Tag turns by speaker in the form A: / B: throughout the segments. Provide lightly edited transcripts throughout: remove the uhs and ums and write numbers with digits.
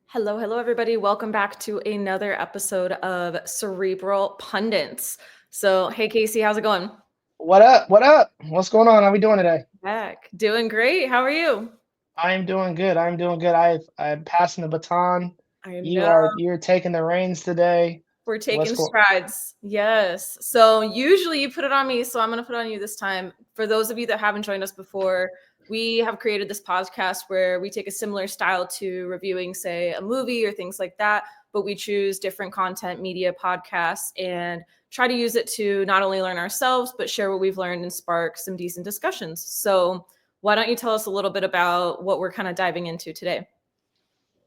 A: Hello, hello, everybody. Welcome back to another episode of Cerebral Pundits. So, hey, Casey, how's it going?
B: What up? What up? What's going on? How we doing today?
A: Back. Doing great. How are you?
B: I am doing good. I'm doing good. I'm passing the baton.
A: I
B: You
A: know
B: are you're taking the reins today.
A: we're
B: What's
A: taking
B: going?
A: strides. Yes. So, usually you put it on me, so I'm going to put it on you this time. For those of you that haven't joined us before, we have created this podcast where we take a similar style to reviewing, say, a movie or things like that, but we choose different content, media, podcasts, and try to use it to not only learn ourselves, but share what we've learned and spark some decent discussions. So, why don't you tell us a little bit about what we're kind of diving into today?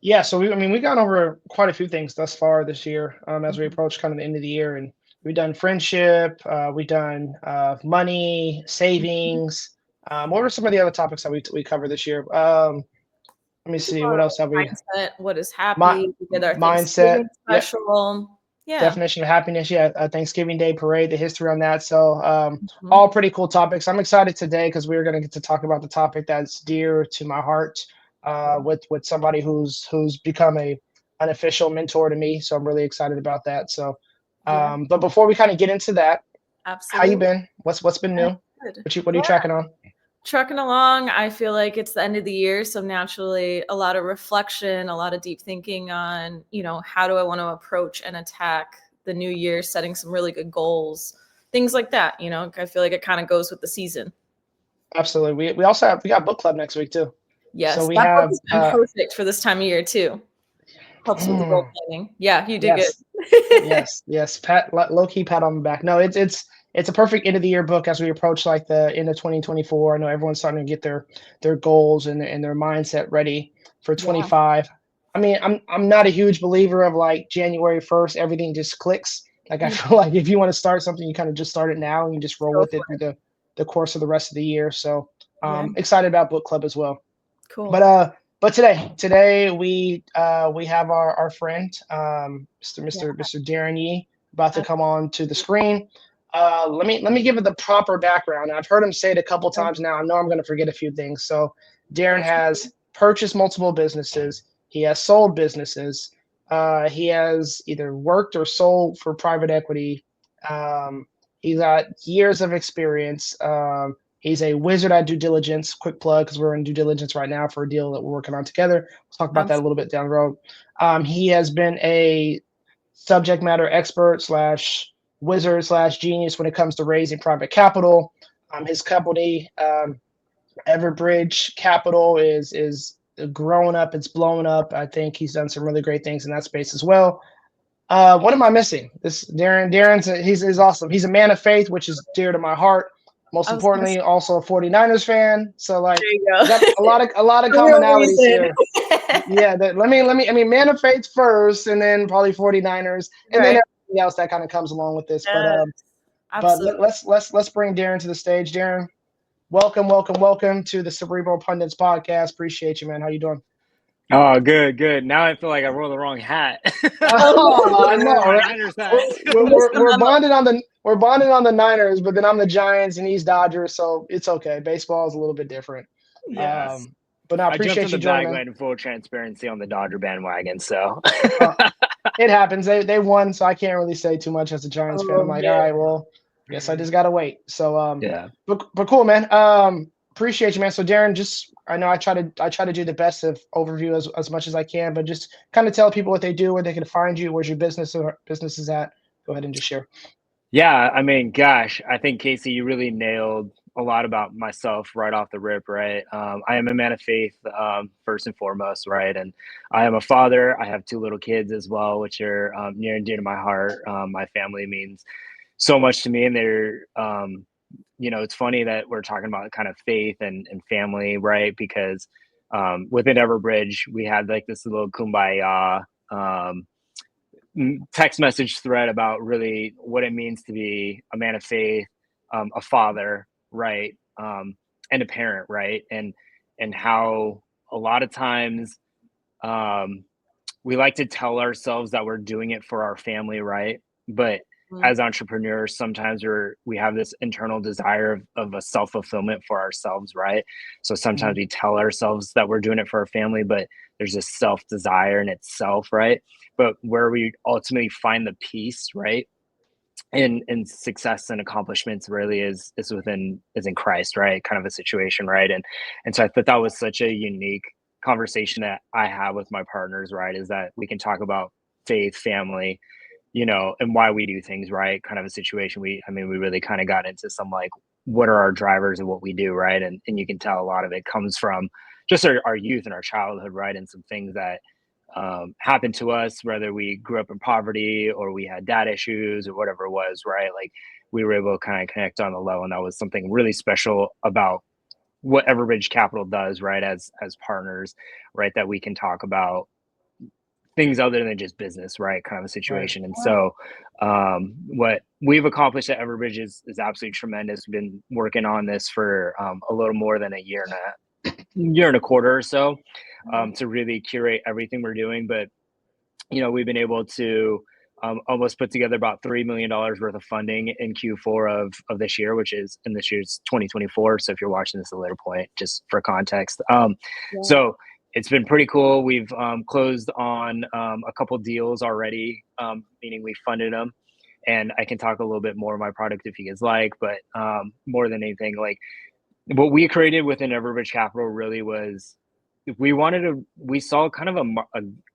B: Yeah. So we've gone over quite a few things thus far this year. As we
A: Mhm.
B: approach kind of the end of the year, and we've done friendship. We've done money, savings. What were some of the other topics that we covered this year? Let me
A: We did
B: see.
A: a lot
B: What else have
A: of
B: we?
A: mindset, what is
B: My
A: happy. We did our
B: mindset.
A: Thanksgiving
B: Yeah.
A: special. Yeah.
B: Definition of happiness, yeah, Thanksgiving Day parade, the history on that. So,
A: Mhm.
B: all pretty cool topics. I'm excited today because we're going to get to talk about the topic that's dear to my heart, with somebody who's become a unofficial mentor to me. So I'm really excited about that. So,
A: Yeah,
B: but before we kind of get into that, how you
A: absolutely.
B: been? What's been new?
A: Good.
B: What are you tracking on?
A: Trucking along, I feel like it's the end of the year, so naturally a lot of reflection, a lot of deep thinking on, how do I want to approach and attack the new year, setting some really good goals, things like that. I feel like it kind of goes with the season.
B: Absolutely. We got book club next week too. So
A: Yes,
B: we
A: that book
B: have
A: has been perfect for this time of year too. Helps with the goal planning. Yeah, you did
B: yes.
A: good.
B: Yes. Pat, low key pat on the back. No, it's a perfect end of the year book as we approach like the end of 2024. I know everyone's starting to get their goals and their mindset ready for
A: Yeah,
B: 25. I mean, I'm not a huge believer of like January 1st, everything just clicks. Like I
A: yeah,
B: feel like if you want to start something, you kind of just start it now and you just roll
A: go
B: with it
A: for
B: through
A: it.
B: the course of the rest of the year. So
A: Yeah,
B: excited about book club as well. But
A: cool.
B: uh, but today we have our friend
A: Yeah,
B: Mr. Darrin Yee about to
A: that's
B: come on to the screen. Let me give it the proper background. I've heard him say it a couple
A: okay.
B: times now. I know I'm going to forget a few things. So Darrin
A: That's
B: has purchased multiple businesses. He has sold businesses. He has either worked or sold for private equity. Um, he's got years of experience. He's a wizard at due diligence. Quick plug because we're in due diligence right now for a deal that we're working on together. We'll talk about that a little bit down the road. He has been a subject matter expert slash wizard slash genius when it comes to raising private capital. His company, Everbridge Capital, is growing up. It's blowing up. I think he's done some really great things in that space as well. What am I missing? This Darrin's he's awesome. He's a man of faith, which is dear to my heart. Most
A: I was gonna say,
B: importantly, also a 49ers fan. So like
A: there you
B: we got
A: go.
B: a lot of
A: The real
B: commonalities
A: reason.
B: here. Yeah, let me I mean man of faith first and then probably 49ers and then
A: Right.
B: everything else that kind of comes along with this. But
A: Yes,
B: um but
A: absolutely.
B: let's bring Darrin to the stage. Darrin, welcome to the Cerebral Pundits podcast. Appreciate you, man. How you doing?
C: Oh, good, good. Now I feel like I wore the wrong hat.
A: Oh,
B: Oh,
C: I
B: I
C: should wear
B: know,
C: my
B: right?
C: Niners
B: We're,
C: hat.
B: we're,
A: you missed
B: we're,
A: the
B: we're
A: memo.
B: bonded on the Niners, but then I'm the Giants and he's Dodgers, so it's okay. Baseball is a little bit different.
C: Yes.
B: But no, I
C: I jumped
B: appreciate
C: in
B: you
C: the
B: joining, man.
C: bandwagon in full transparency on the Dodger bandwagon. So,
B: Uh, it happens. They won, so I can't really say too much as a Giants fan. I'm
A: Oh
B: like, all
A: man.
B: right, well, guess I just gotta wait. So
C: yeah.
B: but cool, man. Appreciate you, man. So Darrin, just I know I try to do the best of overview as much as I can, but just kind of tell people what they do, where they can find you, where's your business is at. Go ahead and just share.
C: Yeah. I mean, gosh, I think, Casey, you really nailed a lot about myself right off the rip, right? I am a man of faith, first and foremost, right? And I am a father. I have two little kids as well, which are near and dear to my heart. My family means so much to me, and it's funny that we're talking about kind of faith and family, right? Because within Everbridge, we had like this little kumbaya um, text message thread about really what it means to be a man of faith, a father, right, and a parent, right, and how a lot of times um, we like to tell ourselves that we're doing it for our family, right? But as entrepreneurs, sometimes we have this internal desire of a self-fulfillment for ourselves, right? So sometimes we tell ourselves that we're doing it for our family, but there's a self-desire in itself, right? But where we ultimately find the peace, right, and success and accomplishments really is in Christ, right? Kind of a situation, right? And so I thought that was such a unique conversation that I have with my partners, right? Is that we can talk about faith, family, and why we do things, right? Kind of a situation. We really kind of got into some like, what are our drivers and what we do, right? And you can tell a lot of it comes from just our youth and our childhood, right? And some things that happened to us, whether we grew up in poverty or we had dad issues or whatever it was, right? Like we were able to kind of connect on the low, and that was something really special about what Everbridge Capital does, right? As partners, right? That we can talk about things other than just business, right? Kind of a situation. Right. And so what we've accomplished at Everbridge is absolutely tremendous. We've been working on this for a little more than a year and a quarter or so to really curate everything we're doing. But, we've been able to almost put together about $3 million worth of funding in Q4 of this year, which is in this year's 2024. So if you're watching this at a later point, just for context. So it's been pretty cool. We've closed on a couple deals already, meaning we funded them. And I can talk a little bit more of my product if you guys like, but more than anything, like what we created within Everbridge Capital really was we saw kind of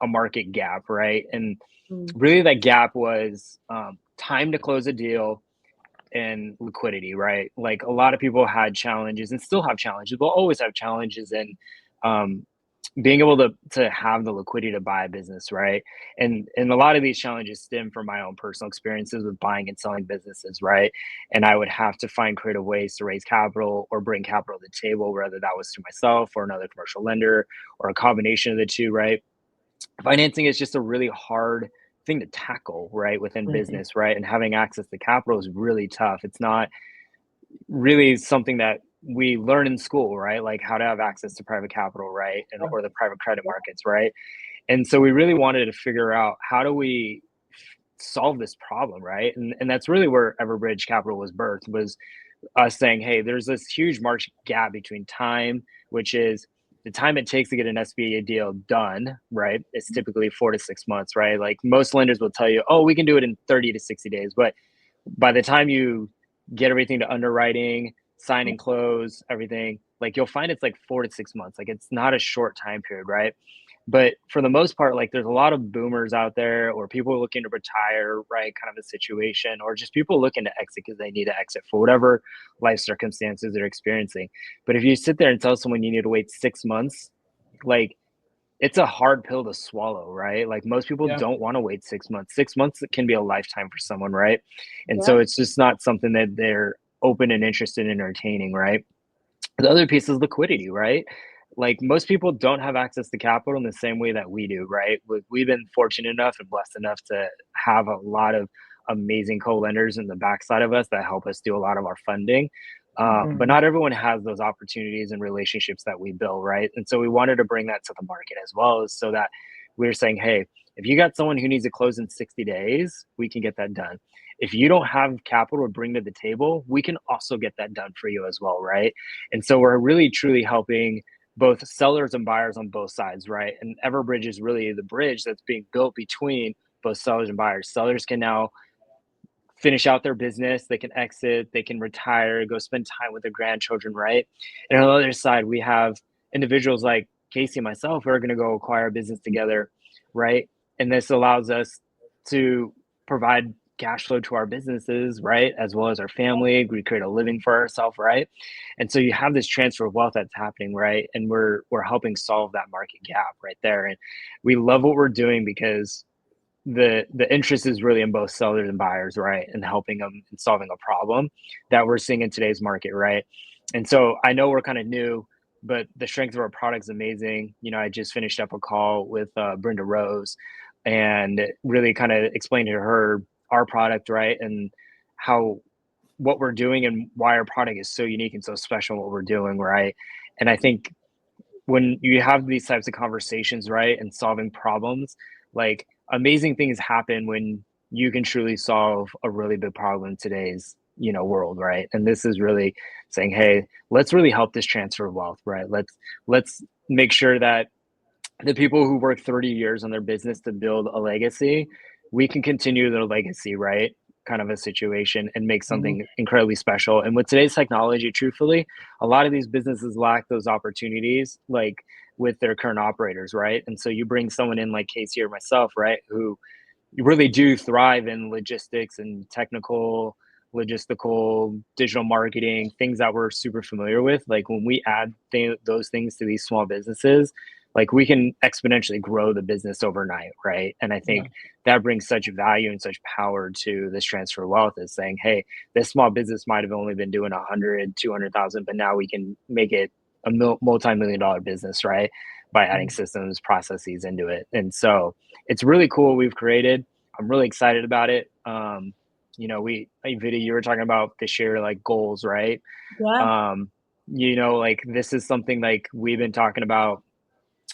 C: a market gap, right? And really that gap was time to close a deal and liquidity, right? Like a lot of people had challenges and still have challenges. We'll always have challenges in being able to have the liquidity to buy a business, right? And a lot of these challenges stem from my own personal experiences with buying and selling businesses, right? And I would have to find creative ways to raise capital or bring capital to the table, whether that was through myself or another commercial lender or a combination of the two, right? Financing is just a really hard thing to tackle, right, within business, right? And having access to capital is really tough. It's not really something that we learn in school, right? Like how to have access to private capital, right? And or the private credit markets, right? And so we really wanted to figure out how do we solve this problem, right? And that's really where Everbridge Capital was birthed, was us saying, hey, there's this huge market gap between time, which is the time it takes to get an SBA deal done, right? It's typically 4 to 6 months, right? Like most lenders will tell you, oh, we can do it in 30 to 60 days. But by the time you get everything to underwriting, sign and close, everything, like you'll find it's like 4 to 6 months. Like it's not a short time period, right? But for the most part, like there's a lot of boomers out there or people looking to retire, right? Kind of a situation, or just people looking to exit because they need to exit for whatever life circumstances they're experiencing. But if you sit there and tell someone you need to wait 6 months, like it's a hard pill to swallow, right? Like most people don't want to wait 6 months. 6 months can be a lifetime for someone, right? And so it's just not something that they're open and interested in entertaining, right? The other piece is liquidity, right? Like most people don't have access to capital in the same way that we do, right? We've been fortunate enough and blessed enough to have a lot of amazing co-lenders in the backside of us that help us do a lot of our funding. But not everyone has those opportunities and relationships that we build, right? And so we wanted to bring that to the market as well, so that we were saying, hey, if you got someone who needs to close in 60 days, we can get that done. If you don't have capital to bring to the table, we can also get that done for you as well, right? And so we're really truly helping both sellers and buyers on both sides, right? And Everbridge is really the bridge that's being built between both sellers and buyers. Sellers can now finish out their business, they can exit, they can retire, go spend time with their grandchildren, right? And on the other side, we have individuals like Casey and myself who are going to go acquire a business together, right? And this allows us to provide cash flow to our businesses, right? As well as our family. We create a living for ourselves, right? And so you have this transfer of wealth that's happening, right? And we're helping solve that market gap right there. And we love what we're doing because the interest is really in both sellers and buyers, right? And helping them and solving a problem that we're seeing in today's market, right? And so I know we're kind of new, but the strength of our product is amazing. I just finished up a call with Brenda Rose and really kind of explained to her our product, right? And what we're doing and why our product is so unique and so special, what we're doing, right? And I think when you have these types of conversations, right, and solving problems, like amazing things happen when you can truly solve a really big problem in today's, world, right? And this is really saying, hey, let's really help this transfer of wealth, right? Let's make sure that the people who work 30 years on their business to build a legacy, we can continue their legacy, right? Kind of a situation and make
B: Mhm.
C: something incredibly special. And with today's technology, truthfully, a lot of these businesses lack those opportunities, like with their current operators, right? And so you bring someone in like Casey or myself, right, who really do thrive in logistics and technical, logistical, digital marketing, things that we're super familiar with. Like when we add those things to these small businesses, like we can exponentially grow the business overnight, right? And I
B: Yeah.
C: think that brings such value and such power to this transfer of wealth, is saying, hey, this small business might have only been doing 100, 200,000, but now we can make it a multi-million dollar business, right? By adding
B: Mhm.
C: systems, processes into it. And so it's really cool what we've created. I'm really excited about it. Vida, you were talking about this year, like goals, right?
A: Yeah.
C: Like this is something like we've been talking about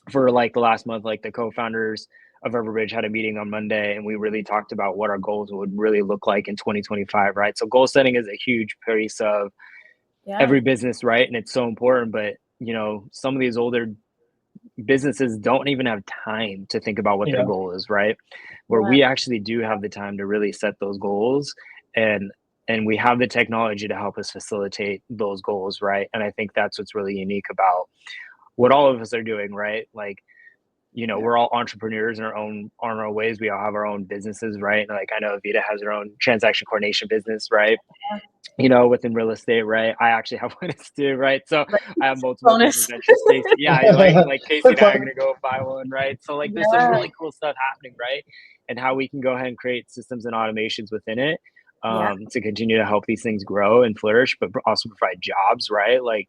C: for like the last month. Like the co-founders of Everbridge had a meeting on Monday, and we really talked about what our goals would really look like in 2025, right? So goal setting is a huge piece of
A: Yeah.
C: every business, right? And it's so important. But some of these older businesses don't even have time to think about what their
B: Yeah.
C: goal is, right? Where
A: Yeah.
C: we actually do have the time to really set those goals, and we have the technology to help us facilitate those goals, right? And I think that's what's really unique about what all of us are doing, right? Like,
A: Yeah.
C: we're all entrepreneurs in our own ways. We all have our own businesses, right? Like I know Vita has her own transaction coordination business, right? Within real estate, right? I actually have one too, right? So
A: Right.
C: I have multiple different
A: Bonus.
C: ventures. Casey, yeah, like Casey
B: Quick
C: and I are
B: plug.
C: gonna go buy one, right? So like there's some
A: Yeah.
C: really cool stuff happening, right? And how we can go ahead and create systems and automations within it,
A: Yeah.
C: to continue to help these things grow and flourish, but also provide jobs, right? Like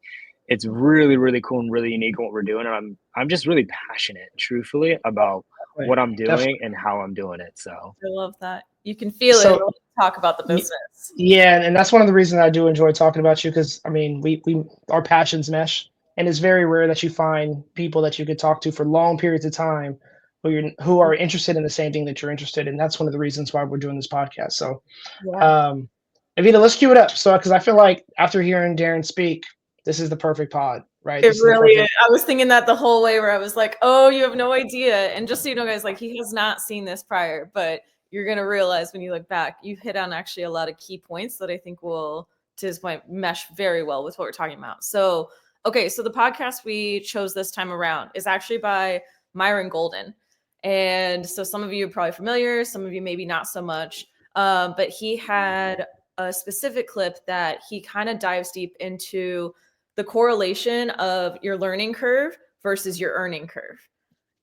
C: it's really, really cool and really unique what we're doing. And I'm just really passionate, truthfully, about what I'm doing
B: Definitely.
C: and how I'm doing it. So
A: I love that. You can feel it when
B: So
A: you talk about the
B: y-
A: business.
B: yeah, and that's one of the reasons I do enjoy talking about you, because I mean, we our passions mesh, and it's very rare that you find people that you could talk to for long periods of time who are interested in the same thing that you're interested in. That's one of the reasons why we're doing this podcast. So,
A: Yeah.
B: um, Evita, let's cue it up. So, because I feel like after hearing Darrin speak, this is the perfect pod, right?
A: It
B: This is the
A: really is.
B: perfect.
A: I was thinking that the whole way where I was like, oh, you have no idea. And just so you know, guys, like he has not seen this prior, but you're going to realize when you look back, you've hit on actually a lot of key points that I think will, to his point, mesh very well with what we're talking about. So, okay, so the podcast we chose this time around is actually by Myron Golden. And so some of you are probably familiar, some of you maybe not so much. But he had a specific clip that he kind of dives deep into the correlation of your learning curve versus your earning curve.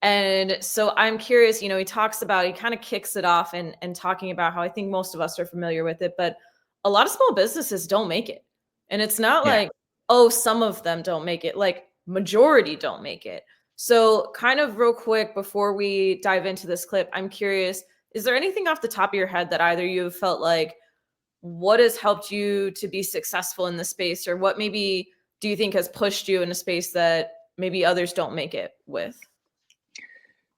A: And so I'm curious, he talks about, he kind of kicks it off and talking about how I think most of us are familiar with it, but a lot of small businesses don't make it. And it's not
C: yeah.
A: like, oh, some of them don't make it, like majority don't make it. So kind of real quick before we dive into this clip, I'm curious, is there anything off the top of your head that either you have felt like, what has helped you to be successful in the space, or what maybe do you think has pushed you in a space that maybe others don't make it with?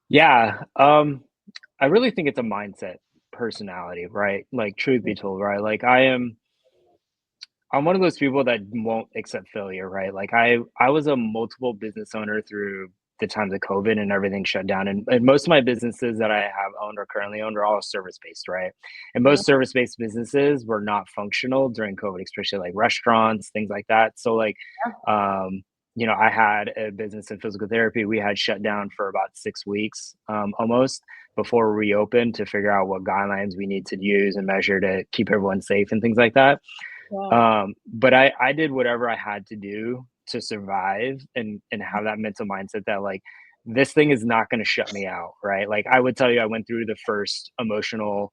C: Yeah. I really think it's a mindset, personality, right? Like truth be told, right? Like I'm one of those people that won't accept failure, right? Like I was a multiple business owner through the times of COVID and everything shut down. And most of my businesses that I have owned or currently owned are all service based, right? And
A: Yeah.
C: most service based businesses were not functional during COVID, especially like restaurants, things like that. So like um I had a business in physical therapy. We had shut down for about 6 weeks, almost, before we reopened, to figure out what guidelines we need to use and measure to keep everyone safe and things like that.
A: Yeah.
C: But I did whatever I had to do to survive and have that mental mindset that like this thing is not going to shut me out, right? Like I would tell you, I went through the first emotional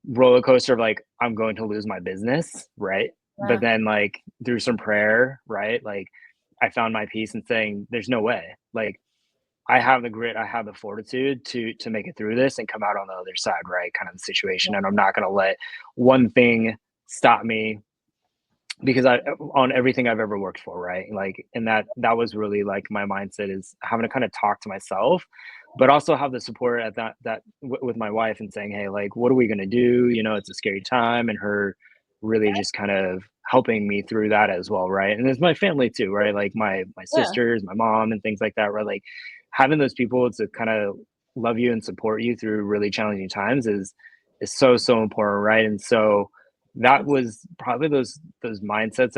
C: roller coaster of like I'm going to lose my business, right? But
A: Yeah.
C: then like through some prayer, right? Like I found my peace in saying there's no way. Like I have the grit, I have the fortitude to make it through this and come out on the other side, right? Kind of the situation. And I'm not going to let one thing stop me because on everything I've ever worked for, right? Like, and that was really like my mindset, is having to kind of talk to myself, but also have the support at with my wife and saying, hey, like, what are we gonna do? You know, it's a scary time, and her really just kind of helping me through that as well, right? And there's my family too, right? Like my
A: Yeah.
C: sisters, my mom, and things like that, right? Like having those people to kind of love you and support you through really challenging times is so important, right? And so that was probably those mindsets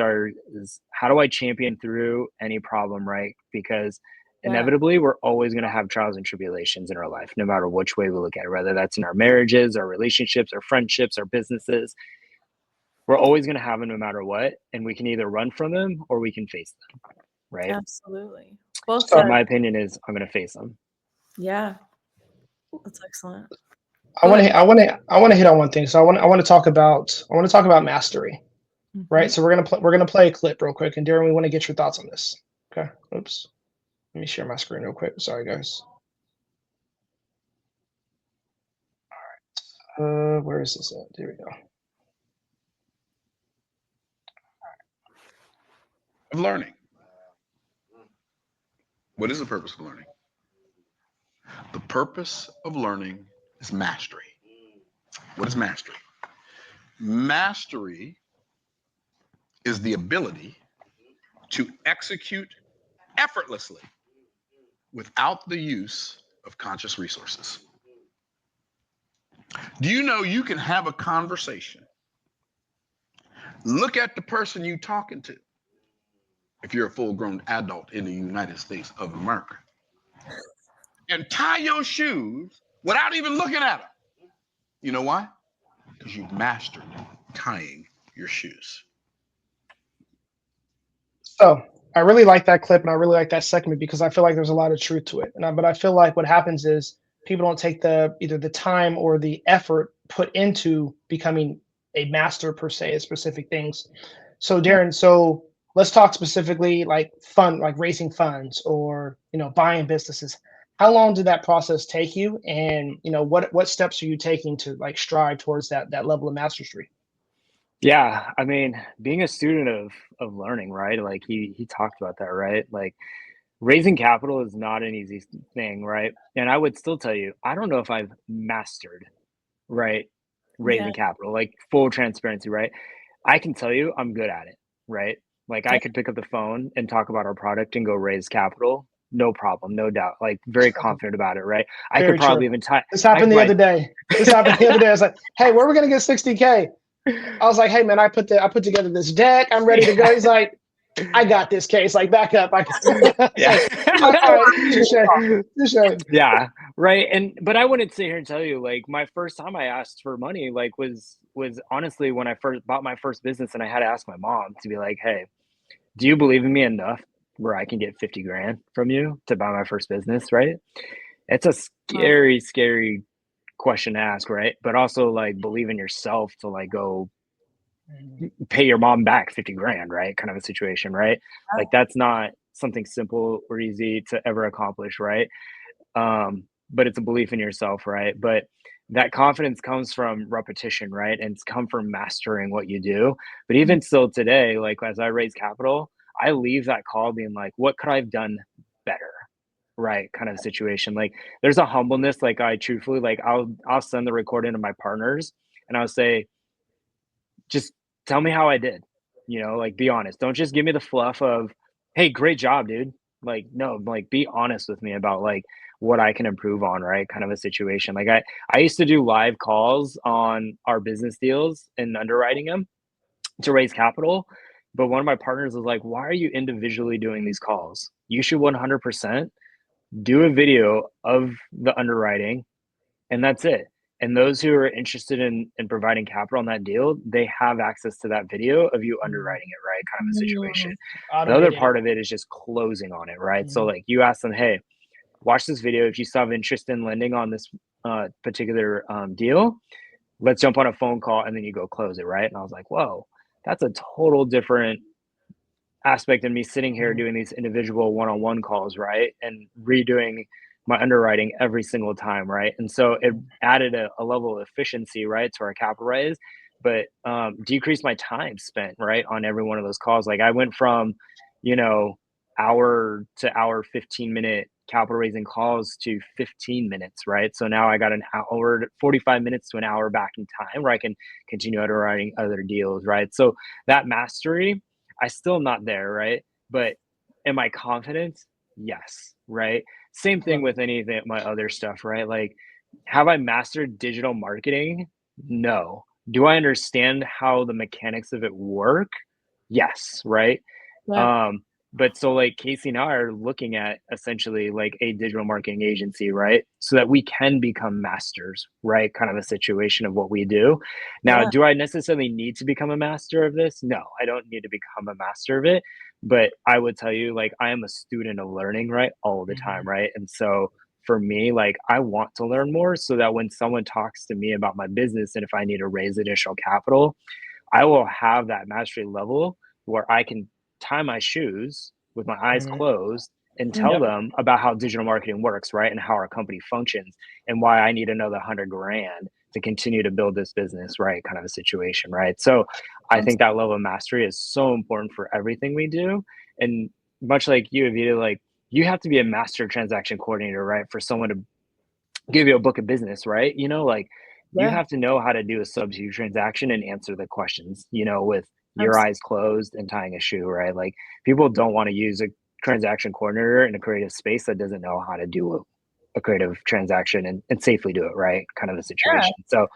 C: is how do I champion through any problem, right? Because
A: Yeah.
C: inevitably we're always going to have trials and tribulations in our life, no matter which way we look at it, whether that's in our marriages, our relationships, our friendships, our businesses. We're always going to have them no matter what, and we can either run from them or we can face them, right?
A: Absolutely. Well
B: So
C: And
A: said.
C: my opinion is I'm going to face them.
A: Yeah. That's excellent.
B: I
A: Go
B: want
A: ahead.
B: to hit on one thing. So I want to talk about mastery, right? So we're gonna play a clip real quick, and Darrin, we want to get your thoughts on this. Okay. Oops. Let me share my screen real quick. Sorry, guys. Where is this at? There we go.
D: Of learning. What is the purpose of learning? The purpose of learning is mastery. What is mastery? Mastery is the ability to execute effortlessly without the use of conscious resources. Do you know you can have a conversation, look at the person you're talking to, if you're a full-grown adult in the United States of America, and tie your shoes without even looking at them? You know why? Because you've mastered tying your shoes.
B: So I really like that clip, and I really like that segment because I feel like there's a lot of truth to it. But I feel like what happens is people don't take either the time or the effort put into becoming a master per se at specific things. So Darrin, so let's talk specifically like like raising funds or buying businesses. How long did that process take you, and what steps are you taking to like strive towards that level of mastery?
C: Yeah, I mean, being a student of learning, right? Like he talked about that, right? Like raising capital is not an easy thing, right? And I would still tell you, I don't know if I've mastered, right,
A: Yeah.
C: raising capital, like full transparency, right? I can tell you I'm good at it, right? Like I
A: Yeah.
C: could pick up the phone and talk about our product and go raise capital, no problem, no doubt. Like very confident about it, right? I could
B: Very true.
C: probably even tie.
B: This
C: I
B: happened
C: could
B: the other
C: write.
B: day. I was like, "Hey, where are we gonna get 60K?" I was like, "Hey, man, I put together this deck. I'm ready to go." He's like, "I got this case. Like, back up." I was
C: Yeah.
B: like, "All right, touche."
C: Yeah, right. But I wouldn't sit here and tell you like my first time I asked for money like was honestly when I first bought my first business, and I had to ask my mom to be like, "Hey, do you believe in me enough where I can get 50 grand from you to buy my first business?" Right? It's a scary question to ask, right? But also like believe in yourself to like go pay your mom back 50 grand, right? Kind of a situation, right? Like that's not something simple or easy to ever accomplish, right? But it's a belief in yourself, right? But that confidence comes from repetition, right? And it's come from mastering what you do. But even still today, like as I raise capital, I leave that call being like, what could I have done better? Right, kind of situation. Like there's a humbleness, like I truthfully like I'll send the recording to my partners and I'll say, just tell me how I did. You know, like be honest. Don't just give me the fluff of, hey, great job, dude. Like, no, like be honest with me about like what I can improve on, right? Kind of a situation. Like I used to do live calls on our business deals and underwriting them to raise capital. But one of my partners was like, why are you individually doing these calls? You should 100% do a video of the underwriting, and that's it. And those who are interested in providing capital on that deal, they have access to that video of you underwriting it, right? Kind of a situation. The other
B: Automating.
C: part of it is just closing on it, right? So
B: Mhm.
C: like you ask them, hey, watch this video. If you still have interest in lending on this particular deal, let's jump on a phone call, and then you go close it, right? And I was like, whoa, that's a total different aspect than me sitting here doing these individual one-on-one calls, right? And redoing my underwriting every single time, right? And so it added a level of efficiency, right, to our capital raise. but decrease my time spent, right, on every one of those calls. Like I went from, you know, hour to hour, 15-minute capital raising calls to 15 minutes, right? So now I got an hour, 45 minutes to an hour back in time where I can continue underwriting other deals, right? So that mastery, I still am not there, right? But am I confident? Yes, right? Same thing with any of my other stuff, right? Like, have I mastered digital marketing? No. Do I understand how the mechanics of it work? Yes, right?
A: Yeah.
C: But so like Casey and I are looking at essentially like a digital marketing agency, right? So that we can become masters, right? Kind of a situation of what we do. Now,
A: Yeah.
C: do I necessarily need to become a master of this? No, I don't need to become a master of it. But I would tell you, like, I am a student of learning, right? All the time, right? And so for me, like, I want to learn more so that when someone talks to me about my business and if I need to raise additional capital, I will have that mastery level where I can tie my shoes with my eyes closed and tell them about how digital marketing works, right? And how our company functions and why I need another 100 grand to continue to build this business, right? Kind of a situation, right? So I think that level of mastery is so important for everything we do. And much like you, Avita, like you have to be a master transaction coordinator, right? For someone to give you a book of business, right? You know, like you
A: Yeah.
C: have to know how to do a sub-2 transaction and answer the questions, you know, with your
A: Absolutely.
C: eyes closed and tying a shoe, right? Like people don't want to use a transaction coordinator in a creative space that doesn't know how to do a creative transaction and safely do it, right? Kind of a
A: Yeah.
C: situation. So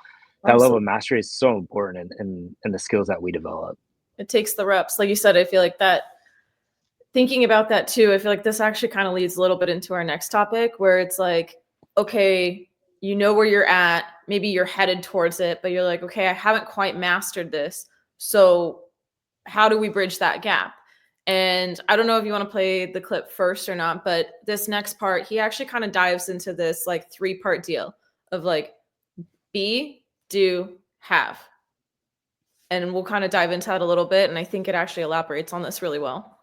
C: that level
A: Absolutely.
C: of mastery is so important in the skills that we develop.
A: It takes the reps. Like you said, I feel like that thinking about that too, I feel like this actually kind of leads a little bit into our next topic where it's like, okay, you know where you're at, maybe you're headed towards it, but you're like, okay, I haven't quite mastered this. So how do we bridge that gap? And I don't know if you want to play the clip first or not, but this next part, he actually kind of dives into this like 3-part deal of like be, do, have. And we'll kind of dive into that a little bit. And I think it actually elaborates on this really well.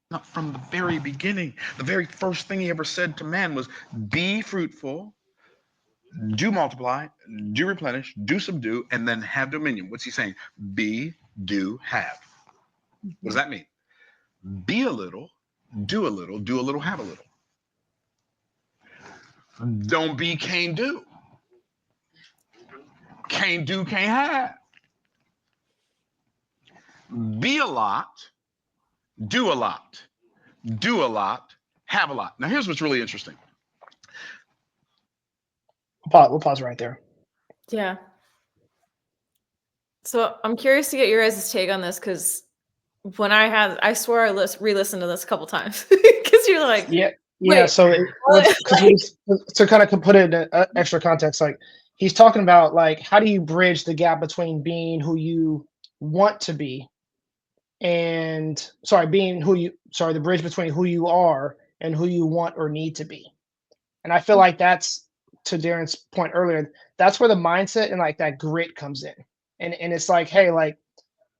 D: Not from the very beginning. The very first thing he ever said to man was, be fruitful, do multiply, do replenish, do subdue, and then have dominion. What's he saying? Be, do, have. What does that mean? Be a little, do a little, have a little. Don't be, can't do. Can't do, can't have. Be a lot, do a lot, do a lot, have a lot. Now, here's what's really interesting.
B: We'll pause right there.
A: Yeah. So I'm curious to get your guys' take on this because when I swear I re-listened to this a couple times because you're like,
B: Yeah.
A: wait,
B: So because to kind of put it in extra context, like he's talking about like how do you bridge the gap between being who you want to be and the bridge between who you are and who you want or need to be. And I feel like that's, to Darren's point earlier, that's where the mindset and like that grit comes in. And it's like, hey, like,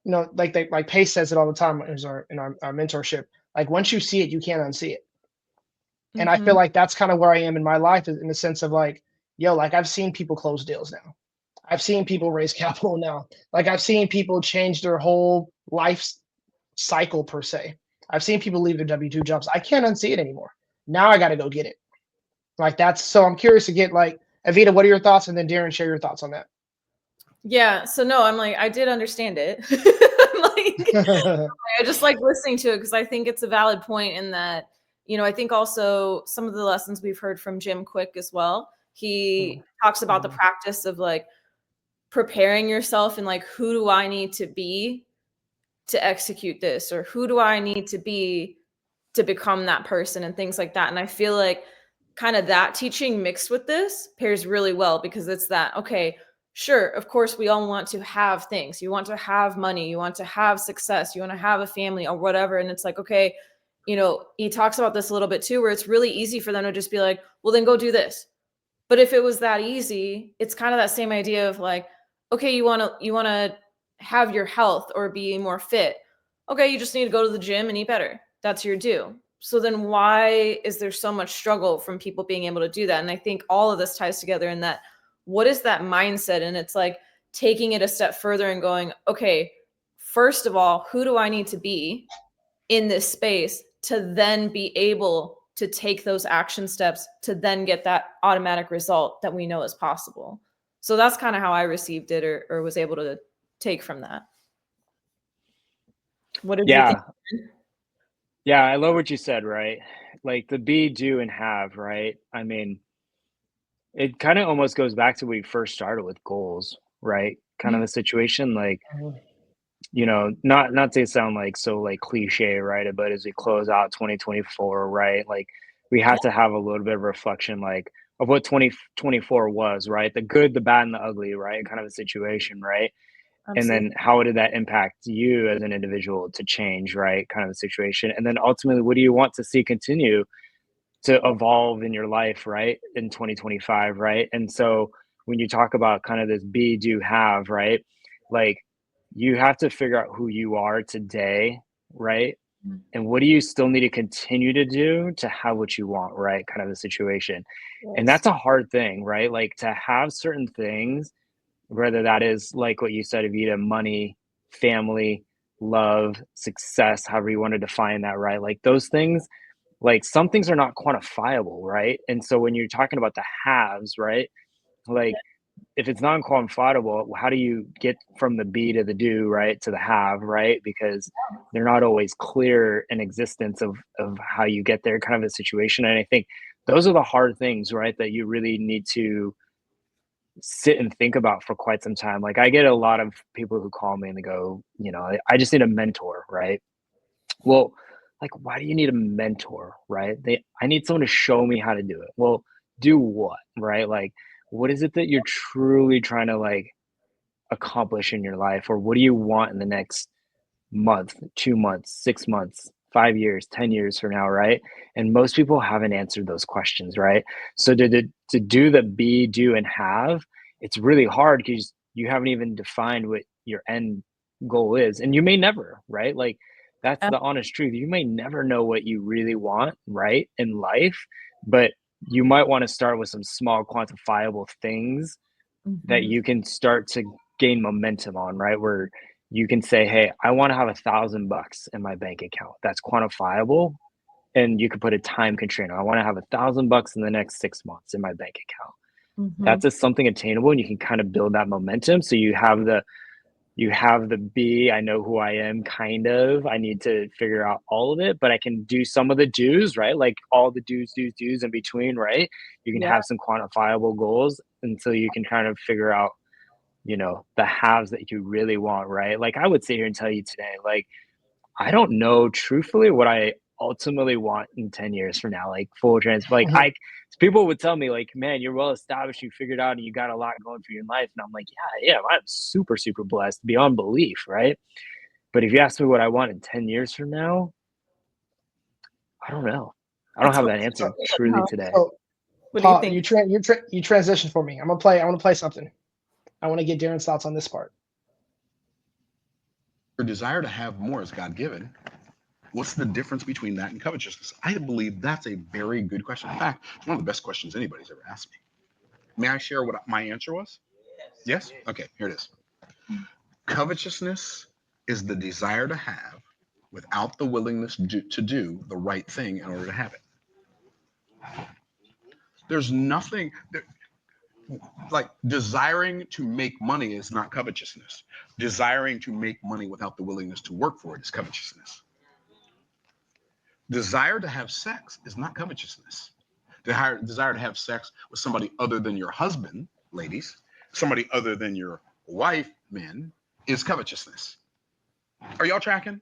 B: you know, like Pace says it all the time in our mentorship. Like once you see it, you can't unsee it. And I feel like that's kind of where I am in my life in the sense of like, yo, like I've seen people close deals now. I've seen people raise capital now. Like I've seen people change their whole life cycle per se. I've seen people leave their W-2 jobs. I can't unsee it anymore. Now I got to go get it. Like that's, so I'm curious to get like, Avita, what are your thoughts? And then Darrin, share your thoughts on that.
A: Yeah. So no, I'm like, I did understand it. I just like listening to it because I think it's a valid point in that, you know, I think also some of the lessons we've heard from Jim Quick as well. He talks about the practice of like preparing yourself and like, who do I need to be to execute this? Or who do I need to be to become that person and things like that. And I feel like kind of that teaching mixed with this pairs really well because it's that, okay, sure, of course, we all want to have things. You want to have money, you want to have success, you want to have a family or whatever. And it's like, okay, you know, he talks about this a little bit too, where it's really easy for them to just be like, well, then go do this. But if it was that easy, it's kind of that same idea of like, okay, you want to have your health or be more fit. Okay, you just need to go to the gym and eat better. That's your due. So then why is there so much struggle from people being able to do that? And I think all of this ties together in that what is that mindset? And it's like taking it a step further and going, okay, first of all, who do I need to be in this space to then be able to take those action steps to then get that automatic result that we know is possible. So that's kind of how I received it, or was able to take from that. What did you think?
C: Yeah, I love what you said, right? Like the be, do, and have, right? I mean, it kind of almost goes back to when we first started with goals, right? Kind of a situation like, you know, not to sound like so like cliche, right? But as we close out 2024, right? Like we have to have a little bit of reflection, like of what 2024 was, right? The good, the bad, and the ugly, right? Kind of a situation, right?
A: Absolutely.
C: And then how did that impact you as an individual to change, right? Kind of a situation. And then ultimately, what do you want to see continue to evolve in your life, right? In 2025, right? And so when you talk about kind of this be, do, have, right? Like you have to figure out who you are today, right? And what do you still need to continue to do to have what you want, right? Kind of a situation. And that's a hard thing, right? Like to have certain things, whether that is like what you said, Evita, money, family, love, success, however you want to define that, right? Like those things, like some things are not quantifiable, right? And so when you're talking about the haves, right? Like if it's non quantifiable, how do you get from the be to the do, right? To the have, right? Because they're not always clear in existence of how you get there, kind of a situation. And I think those are the hard things, right? That you really need to sit and think about for quite some time. Like I get a lot of people who call me and they go, you know, I just need a mentor, right? Well, like why do you need a mentor, right? I need someone to show me how to do it. Well, do what, right? Like what is it that you're truly trying to like accomplish in your life, or what do you want in the next month, 2 months, 6 months, 5 years, 10 years from now, right? And most people haven't answered those questions, right? So to do the be, do, and have, it's really hard because you haven't even defined what your end goal is, and you may never, right? Like that's the honest truth. You may never know what you really want, right, in life, but you might want to start with some small quantifiable things that you can start to gain momentum on, right? Where you can say, hey, I want to have $1,000 in my bank account. That's quantifiable. And you can put a time constraint on. I want to have $1,000 in the next 6 months in my bank account. That's just something attainable, and you can kind of build that momentum. So you have the be, I know who I am, kind of. I need to figure out all of it, but I can do some of the do's, right? Like all the do's in between, right? You can have some quantifiable goals until you can kind of figure out, you know, the haves that you really want, right? Like I would sit here and tell you today, like, I don't know truthfully what I ultimately want in 10 years from now, like full trans, like people would tell me like, man, you're well established, you figured out, and you got a lot going for your life. And I'm like, yeah, I'm super, super blessed beyond belief, right? But if you ask me what I want in 10 years from now, I don't know. I don't have that answer truly today.
B: So,
A: what
B: Paul,
A: do you think?
B: you transition for me. I want to play something. I want to get Darrin's thoughts on this part.
D: Your desire to have more is God-given. What's the difference between that and covetousness? I believe that's a very good question. In fact, it's one of the best questions anybody's ever asked me. May I share what my answer was? Yes? Okay, here it is. Covetousness is the desire to have without the willingness to do the right thing in order to have it. There's nothing like desiring to make money is not covetousness. Desiring to make money without the willingness to work for it is covetousness. Desire to have sex is not covetousness. Desire to have sex with somebody other than your husband, ladies, somebody other than your wife, men, is covetousness. Are y'all tracking?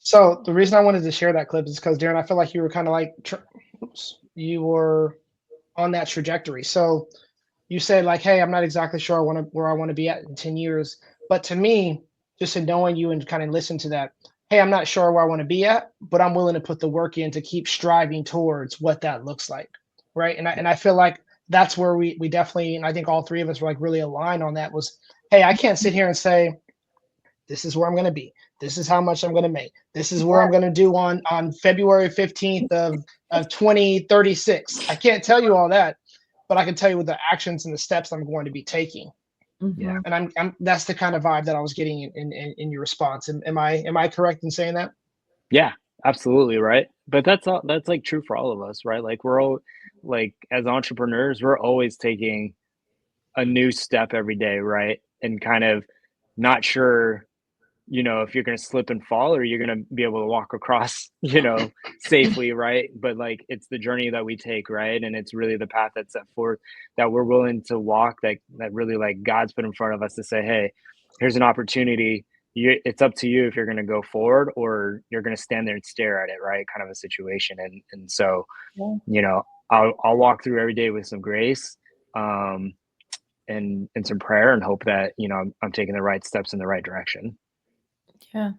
B: So the reason I wanted to share that clip is because, Darrin, I feel like you were kind of like, you were on that trajectory. So you said like, hey, I'm not exactly sure where I want to be at in 10 years. But to me, just in knowing you and kind of listen to that, hey, I'm not sure where I want to be at, but I'm willing to put the work in to keep striving towards what that looks like. Right. And I feel like that's where we definitely, and I think all three of us were like really aligned on that was, hey, I can't sit here and say, this is where I'm going to be. This is how much I'm going to make. This is where I'm going to do on February 15th of 2036. I can't tell you all that, but I can tell you what the actions and the steps I'm going to be taking.
C: Yeah.
B: And I'm that's the kind of vibe that I was getting in your response. Am I correct in saying that?
C: Yeah, absolutely, right? But that's like true for all of us, right? Like we're all like as entrepreneurs, we're always taking a new step every day, right? And kind of not sure, if you're going to slip and fall or you're going to be able to walk across, safely, right? But like it's the journey that we take, right? And it's really the path that's set forth that we're willing to walk, that really like God's put in front of us to say, hey, here's an opportunity. It's up to you if you're going to go forward or you're going to stand there and stare at it, right? Kind of a situation. And so, I'll walk through every day with some grace, and some prayer and hope that, I'm taking the right steps in the right direction.
A: Yeah.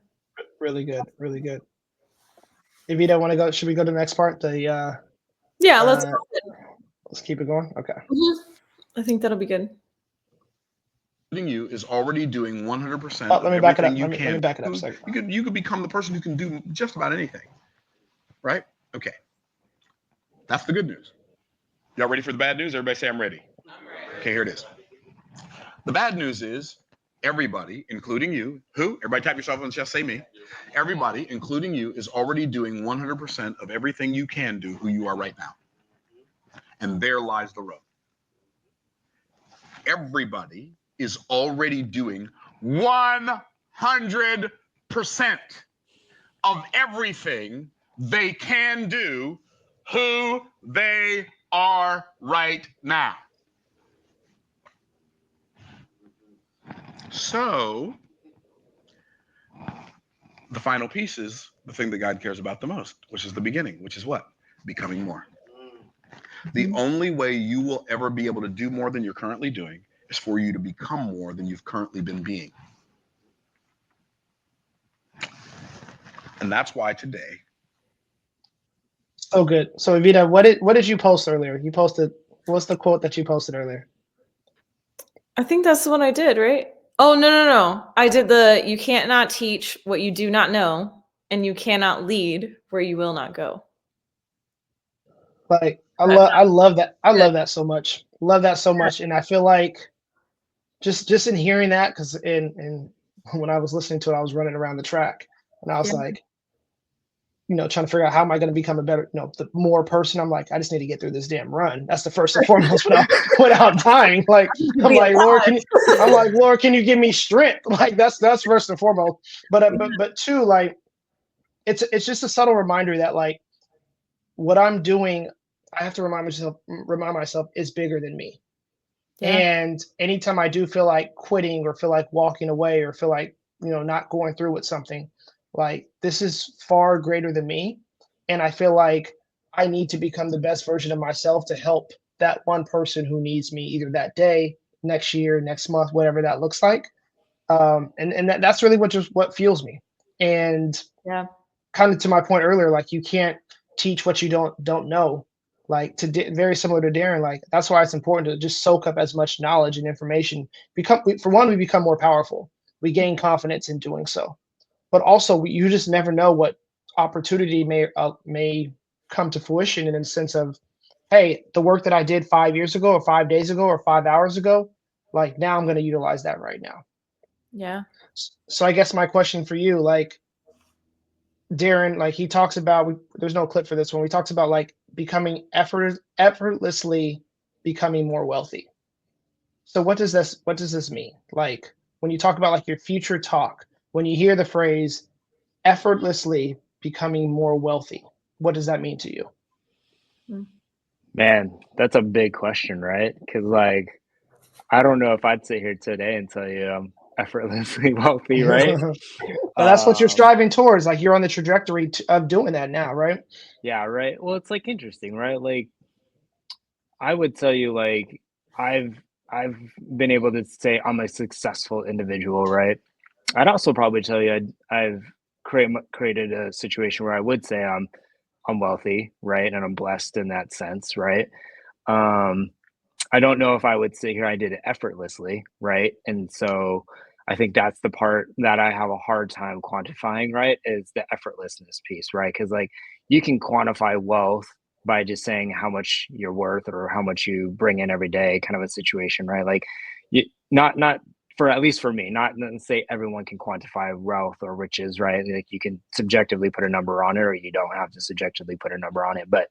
B: Really good. Really good. If you don't want to go, should we go to the next part?
A: Yeah, let's go.
B: Let's keep it going. Okay.
A: I think that'll be good.
D: You is already doing 100%
B: let me
D: of
B: back it up.
D: everything you
B: Let
D: can.
B: me back it up a second.
D: You could become the person who can do just about anything, right? Okay. That's the good news. Y'all ready for the bad news? Everybody say I'm ready. Okay, here it is. The bad news is everybody, including you, everybody tap yourself on the chest, say me. Everybody, including you, is already doing 100% of everything you can do who you are right now. And there lies the road. Everybody is already doing 100% of everything they can do who they are right now. So the final piece is the thing that God cares about the most, which is the beginning, which is what? Becoming more. The only way you will ever be able to do more than you're currently doing is for you to become more than you've currently been being. And that's why today.
B: So good. So Evita, what did you post earlier? What's the quote that you posted earlier?
A: I think that's the one I did, right? Oh, no. I did you can't not teach what you do not know, and you cannot lead where you will not go.
B: Like I love that. I love that so much. Love that so much. And I feel like just in hearing that, because in when I was listening to it, I was running around the track and I was like, trying to figure out how am I going to become a better, the more person. I'm like, I just need to get through this damn run. That's the first and foremost without dying. Like, I'm like, Lord, can you give me strength? Like that's first and foremost. But two, like, it's just a subtle reminder that like what I'm doing, I have to remind myself is bigger than me. Yeah. And anytime I do feel like quitting or feel like walking away or feel like, not going through with something, like this is far greater than me. And I feel like I need to become the best version of myself to help that one person who needs me either that day, next year, next month, whatever that looks like. And that's really what fuels me. And kind of to my point earlier, like you can't teach what you don't know. Like very similar to Darrin, like that's why it's important to just soak up as much knowledge and information. We become more powerful. We gain confidence in doing so, but also you just never know what opportunity may come to fruition in the sense of, hey, the work that I did 5 years ago or 5 days ago or 5 hours ago, like now I'm going to utilize that right now.
A: Yeah.
B: So I guess my question for you, like, Darrin, like he talks about, there's no clip for this one. He talks about like becoming effortlessly becoming more wealthy. So what does this mean? Like when you talk about like your future talk, when you hear the phrase effortlessly becoming more wealthy, what does that mean to you?
C: Man, that's a big question, right? Because like, I don't know if I'd sit here today and tell you I'm effortlessly wealthy, right?
B: But that's what you're striving towards. Like you're on the trajectory of doing that now, right?
C: Yeah, right. Well, it's like interesting, right? Like I would tell you, like I've been able to say I'm a successful individual, right? I'd also probably tell you I've created a situation where I would say I'm wealthy, right? And I'm blessed in that sense, right? I don't know if I would say here I did it effortlessly, right? And so I think that's the part that I have a hard time quantifying, right? Is the effortlessness piece, right? Because like you can quantify wealth by just saying how much you're worth or how much you bring in every day, kind of a situation, right? Like, you not for, at least for me, not to say everyone can quantify wealth or riches, right? Like, you can subjectively put a number on it, or you don't have to subjectively put a number on it. But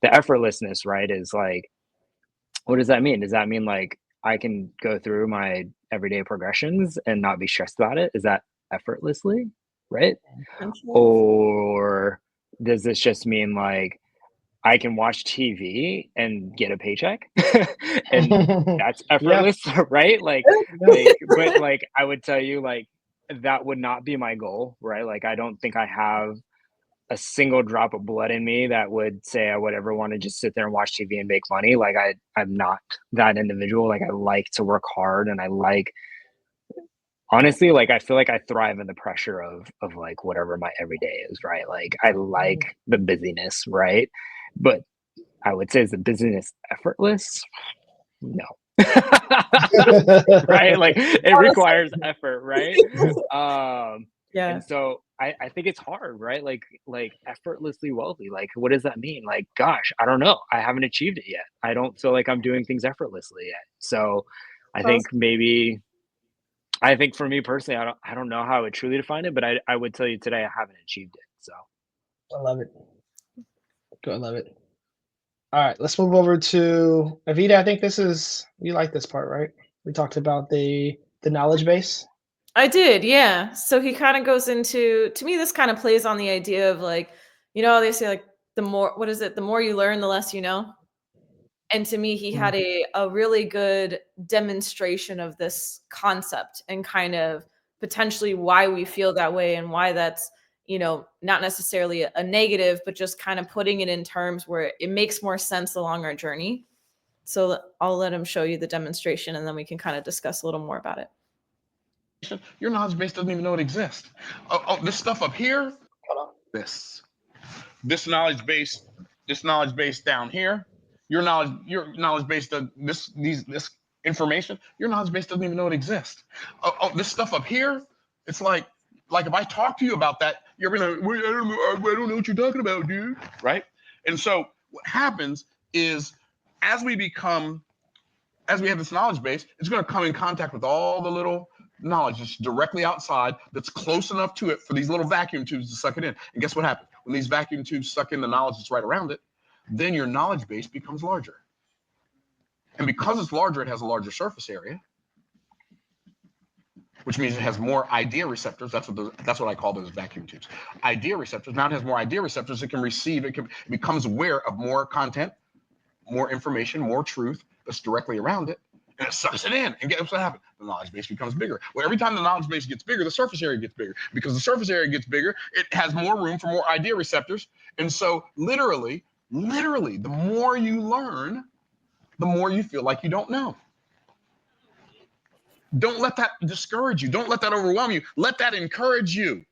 C: the effortlessness, right, is like, what does that mean? Does that mean like I can go through my everyday progressions and not be stressed about it? Is that effortlessly, right? Or does this just mean like I can watch TV and get a paycheck and that's effortless, right? Like, but like, I would tell you, like, that would not be my goal, right? Like, I don't think I have a single drop of blood in me that would say I would ever want to just sit there and watch TV and make money. Like, I'm not that individual. Like, I like to work hard, and I like, honestly, like, I feel like I thrive in the pressure of like whatever my everyday is, right? Like, I like the busyness, right? But I would say, is the busyness effortless? No. Right? Like, it requires effort, right?
A: Yeah.
C: And so I think it's hard, right? Like effortlessly wealthy. Like, what does that mean? Like, gosh, I don't know. I haven't achieved it yet. I don't feel like I'm doing things effortlessly yet. So I think for me personally, I don't know how I would truly define it, but I would tell you today I haven't achieved it. So
B: I love it. I love it. All right, let's move over to Avita. I think you like this part, right? We talked about the knowledge base.
A: I did, yeah. So he kind of goes into, to me, this kind of plays on the idea of like, they say like the more you learn, the less you know. And to me, he had a really good demonstration of this concept and kind of potentially why we feel that way and why that's, not necessarily a negative, but just kind of putting it in terms where it makes more sense along our journey. So I'll let him show you the demonstration, and then we can kind of discuss a little more about it.
D: Your knowledge base doesn't even know it exists. This stuff up here, this knowledge base down here, your knowledge base does this information, your knowledge base doesn't even know it exists. This stuff up here, it's like if I talk to you about that, you're gonna, I don't know what you're talking about, dude, right? And so what happens is, as we have this knowledge base, it's going to come in contact with all the little knowledge that's directly outside, that's close enough to it for these little vacuum tubes to suck it in. And guess what happens? When these vacuum tubes suck in the knowledge that's right around it, then your knowledge base becomes larger. And because it's larger, it has a larger surface area, which means it has more idea receptors. That's what I call those vacuum tubes. Idea receptors. Now it has more idea receptors. It can receive, it becomes aware of more content, more information, more truth that's directly around it, and it sucks it in. And guess what happens? The knowledge base becomes bigger. Well, every time the knowledge base gets bigger, the surface area gets bigger. Because the surface area gets bigger, it has more room for more idea receptors. And so literally, the more you learn, the more you feel like you don't know. Don't let that discourage you. Don't let that overwhelm you. Let that encourage you.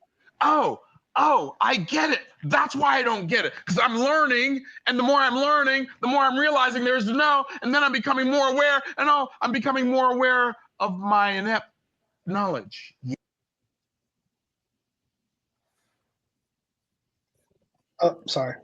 D: Oh, I get it. That's why I don't get it. Because I'm learning, and the more I'm learning, the more I'm realizing there's no, and then I'm becoming more aware, and I'm becoming more aware of my inept knowledge.
B: Oh, sorry.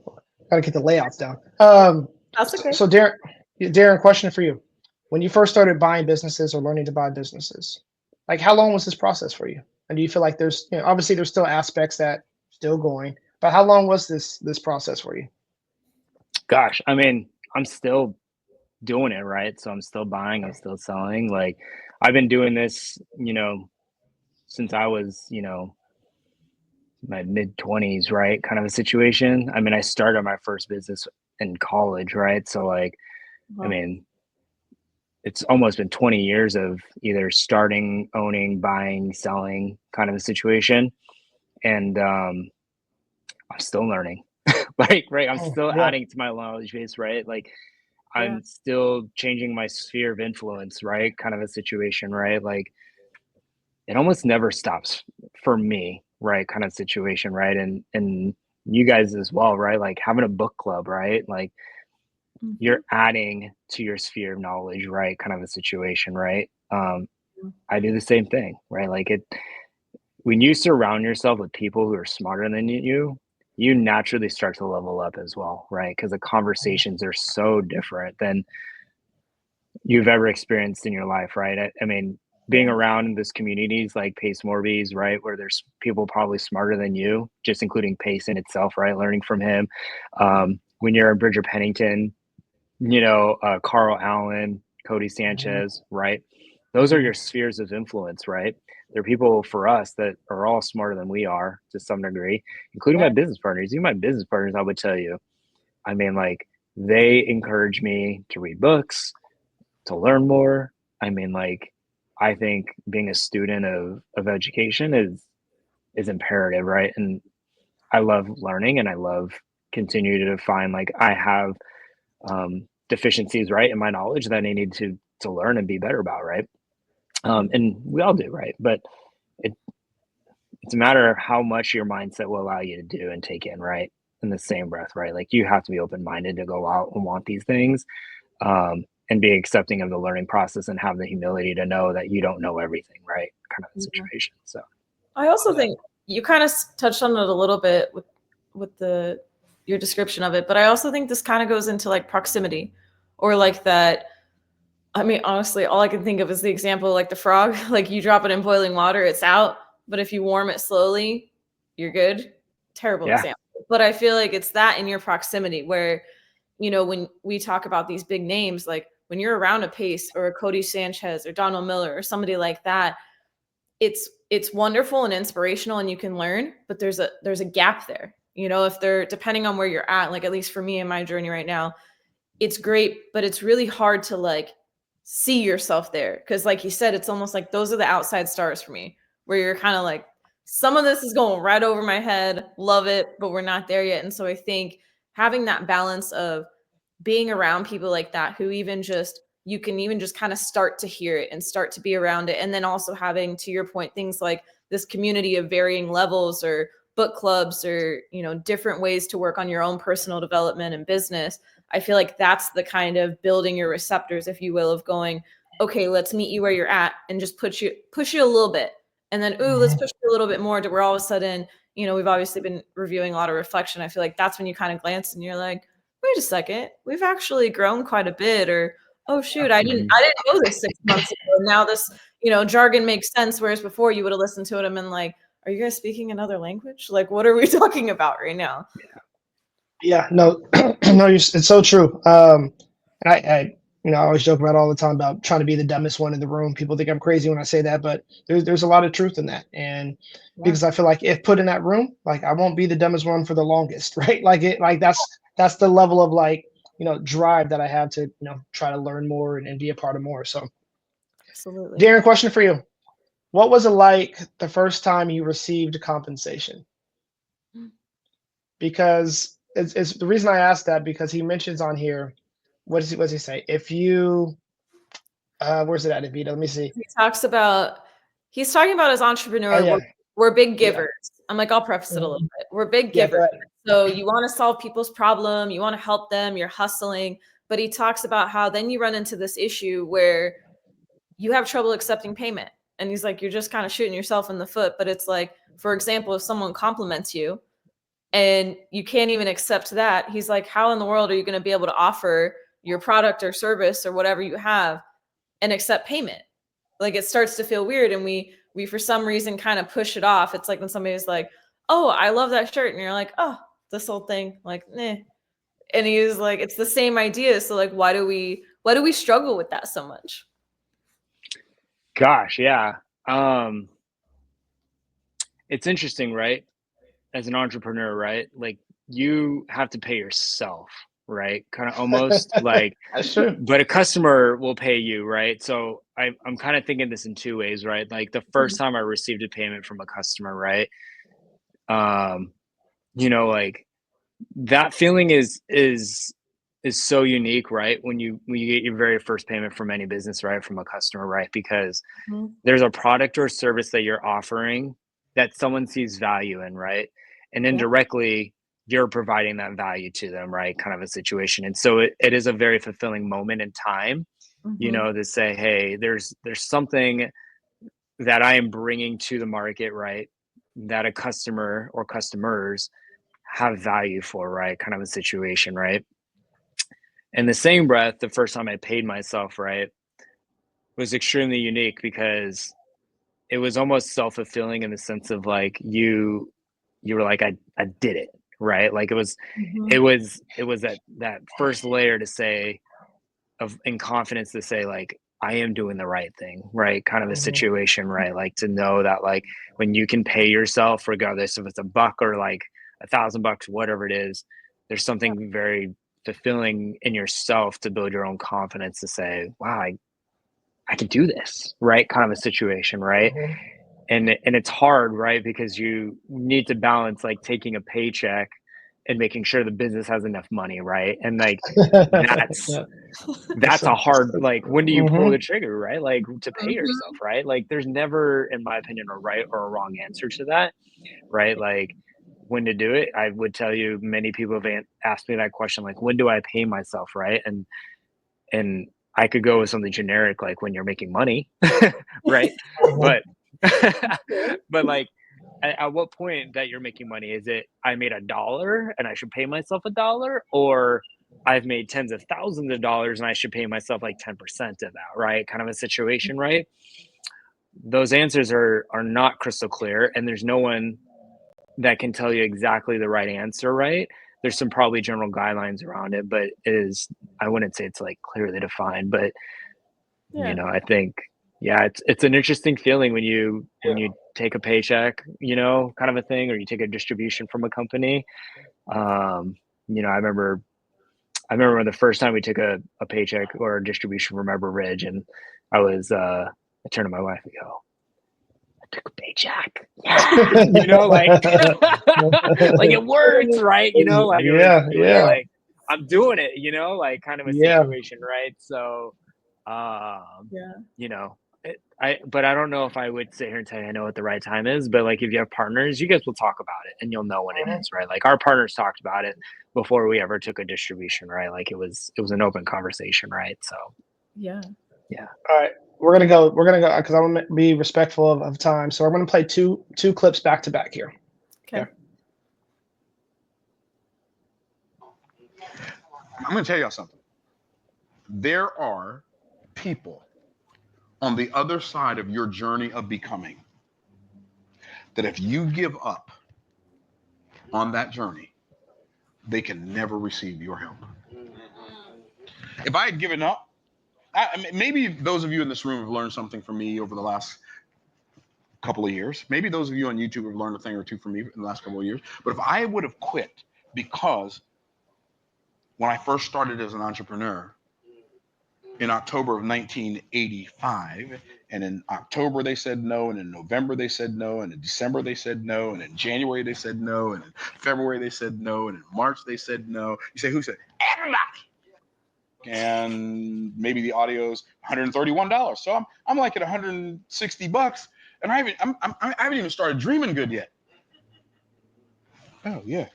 B: Gotta get the layouts down.
A: That's okay.
B: So Darrin, question for you. When you first started buying businesses or learning to buy businesses, like, how long was this process for you? And do you feel like there's, obviously there's still aspects that still going, but how long was this process for you?
C: Gosh, I mean, I'm still doing it, right? So I'm still buying, I'm still selling. Like, I've been doing this, since I was, my mid-20s, right? Kind of a situation. I mean, I started my first business in college, right? So like, I mean, it's almost been 20 years of either starting, owning, buying, selling kind of a situation. And I'm still learning. Like, right, I'm still adding to my knowledge base, right? Like, I'm still changing my sphere of influence, right? Kind of a situation, right? Like, it almost never stops for me, right? Kind of situation, right? And you guys as well, right? Like, having a book club, right? Like, you're adding to your sphere of knowledge, right? Kind of a situation, right? I do the same thing, right? Like, when you surround yourself with people who are smarter than you you naturally start to level up as well, right? Because the conversations are so different than you've ever experienced in your life, right? I mean, being around this communities like Pace Morby's, right, where there's people probably smarter than you, just including Pace in itself, right? Learning from him. When you're in Bridger Pennington, Carl Allen, Cody Sanchez, right? Those are your spheres of influence, right? They're people for us that are all smarter than we are to some degree, including my business partners. Even my business partners, I would tell you, I mean, like, they encourage me to read books, to learn more. I mean, like, I think being a student of education is imperative, right? And I love learning, and I love continue to find like I have deficiencies, right, in my knowledge that I need to learn and be better about, right? And we all do, right? But it's a matter of how much your mindset will allow you to do and take in, right? In the same breath, right? Like, you have to be open-minded to go out and want these things, and be accepting of the learning process and have the humility to know that you don't know everything, right? Kind of a situation. So
A: I also think you kind of touched on it a little bit with your description of it, but I also think this kind of goes into like proximity, or like that. I mean, honestly, all I can think of is the example, like the frog. Like, you drop it in boiling water, it's out. But if you warm it slowly, you're good. Terrible example. But I feel like it's that in your proximity where, when we talk about these big names, like when you're around a Pace or a Cody Sanchez or Donald Miller or somebody like that, it's wonderful and inspirational and you can learn, but there's a gap there. If they're, depending on where you're at, like at least for me in my journey right now, it's great, but it's really hard to like see yourself there. Cause like you said, it's almost like those are the outside stars for me, where you're kind of like, some of this is going right over my head, love it, but we're not there yet. And so I think having that balance of being around people like that, who you can even just kind of start to hear it and start to be around it. And then also having, to your point, things like this community of varying levels or book clubs or, different ways to work on your own personal development and business. I feel like that's the kind of building your receptors, if you will, of going, okay, let's meet you where you're at and just push you a little bit. And then, let's push you a little bit more to where all of a sudden, we've obviously been reviewing a lot of reflection. I feel like that's when you kind of glance and you're like, wait a second, we've actually grown quite a bit, or, oh shoot, I didn't know this 6 months ago. Now this, jargon makes sense. Whereas before you would have listened to it and been like, are you guys speaking another language? Like, what are we talking about right now?
B: Yeah, no, no, it's so true. And I always joke about all the time about trying to be the dumbest one in the room. People think I'm crazy when I say that, but there's a lot of truth in that. And because I feel like if put in that room, like, I won't be the dumbest one for the longest, right? That's the level of like, drive that I have to, try to learn more and be a part of more. So,
A: Absolutely.
B: Darrin, question for you. What was it like the first time you received compensation? Because it's the reason I asked that, because he mentions on here, what does he say? If you, where's it at, Evita? Let me see.
A: He's talking about as entrepreneur.
B: Oh, yeah.
A: We're big givers. Yeah. I'm like, I'll preface it a little bit. We're big givers. So you want to solve people's problem. You want to help them. You're hustling. But he talks about how then you run into this issue where you have trouble accepting payment. And he's like, you're just kind of shooting yourself in the foot. But it's like, for example, if someone compliments you and you can't even accept that, he's like, how in the world are you going to be able to offer your product or service or whatever you have and accept payment? Like, it starts to feel weird. And we for some reason kind of push it off. It's like when somebody's like, oh, I love that shirt. And you're like, oh, this whole thing, like, nah. And he's like, it's the same idea. So like, why do we struggle with that so much?
C: Gosh, yeah. It's interesting, right? As an entrepreneur, right? Like, you have to pay yourself, right? Kind of almost like,
B: That's true.
C: But a customer will pay you, right? So I'm kind of thinking this in two ways, right? Like, the first time I received a payment from a customer, right? Like, that feeling is so unique, right? When you get your very first payment from any business, right? From a customer, right? Because there's a product or service that you're offering that someone sees value in, right? And indirectly, you're providing that value to them, right? Kind of a situation. And so it is a very fulfilling moment in time, to say, hey, there's something that I am bringing to the market, right? That a customer or customers have value for, right? Kind of a situation, right? In the same breath, the first time I paid myself, right, was extremely unique because it was almost self-fulfilling in the sense of like you were like, I did it, right? Like it was that first layer to say of in confidence to say like I am doing the right thing, right? Kind of a situation, right? Like to know that like when you can pay yourself, regardless if it's a buck or like $1,000, whatever it is, there's something very fulfilling in yourself to build your own confidence to say, wow, I can do this, right? Kind of a situation, right? And it's hard, right? Because you need to balance like taking a paycheck and making sure the business has enough money, right? And like that's a hard, like when do you pull the trigger, right? Like to pay yourself, right? Like there's never, in my opinion, a right or a wrong answer to that, right? Like when to do it. I would tell you many people have asked me that question, like when do I pay myself, right? And I could go with something generic, like when you're making money, right? But but like at what point that you're making money? Is it I made $1 and I should pay myself $1, or I've made tens of thousands of dollars and I should pay myself like 10% of that, right? Kind of a situation, right? Those answers are not crystal clear, and there's no one that can tell you exactly the right answer, right? There's some probably general guidelines around it, but I wouldn't say it's like clearly defined, but you know, I think, yeah, it's an interesting feeling when you take a paycheck, you know, kind of a thing, or you take a distribution from a company. You know, I remember the first time we took a paycheck or a distribution from Ever Ridge, and I turned to my wife and go, I took a paycheck. Yeah. You know, like like it works, right? You know, like it was like I'm doing it, you know, like kind of a situation, right? So you know, but I don't know if I would sit here and tell you I know what the right time is, but like if you have partners, you guys will talk about it and you'll know when it is, right? Like our partners talked about it before we ever took a distribution, right? Like it was an open conversation, right? So
A: yeah.
B: All right, we're gonna go because I want to be respectful of time. So I'm gonna play two clips back to back here.
A: Okay.
D: I'm going to tell y'all something. There are people on the other side of your journey of becoming that if you give up on that journey, they can never receive your help. If I had given up, maybe those of you in this room have learned something from me over the last couple of years. Maybe those of you on YouTube have learned a thing or two from me in the last couple of years. But if I would have quit because when I first started as an entrepreneur in October of 1985, and in October they said no, and in November they said no, and in December they said no, and in January they said no, and in February they said no, and in March they said no. You say, who said? Everybody. And maybe the audio's $131. So I'm like at $160, and I haven't even started dreaming good yet. Oh yeah.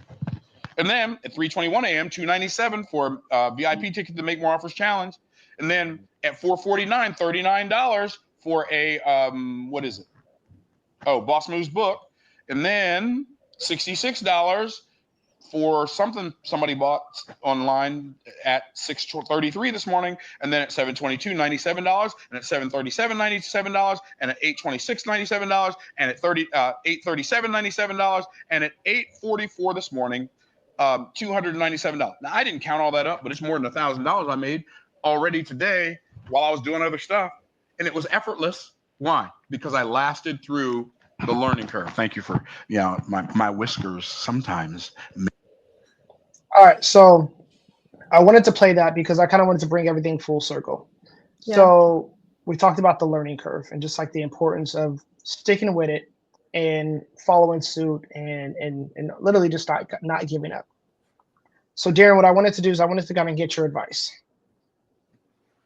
D: And then at 3:21 a.m., $297 for VIP ticket to Make More Offers Challenge. And then at 4:49, $39 for a what is it? Oh, Boss Moves book. And then $66 for something somebody bought online at 6:33 this morning, and then at 7:22, $97, and at 7:37, $97, and at 8:26, $97, and at 8:37, $97, and at 8:44 this morning, $297. Now I didn't count all that up, but it's more than $1,000 I made already today while I was doing other stuff, and it was effortless. Why? Because I lasted through the learning curve. Thank you for my whiskers sometimes.
B: All right, so I wanted to play that because I kind of wanted to bring everything full circle.
A: Yeah.
B: So we talked about the learning curve and just like the importance of sticking with it and following suit and literally just not giving up. So Darrin, what I wanted to do is I wanted to kind of get your advice